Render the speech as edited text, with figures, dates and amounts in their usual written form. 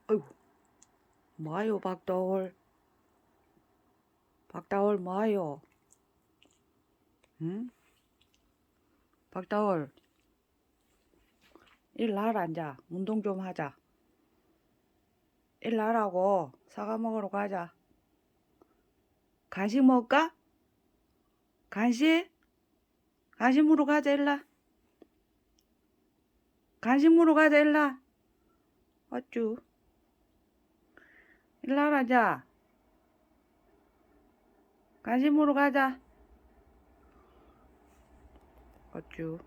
어이구, 뭐요, 박다월? 박다월, 뭐요? 응? 박다월, 일나라, 앉아. 운동 좀 하자. 일나라고 사과 먹으러 가자. 간식 먹을까? 간식? 간식 물어 가자, 일라. 간식 물어 가자, 일라. 어쭈. 일나라, 앉아. 간식 물어 가자. 어쭈.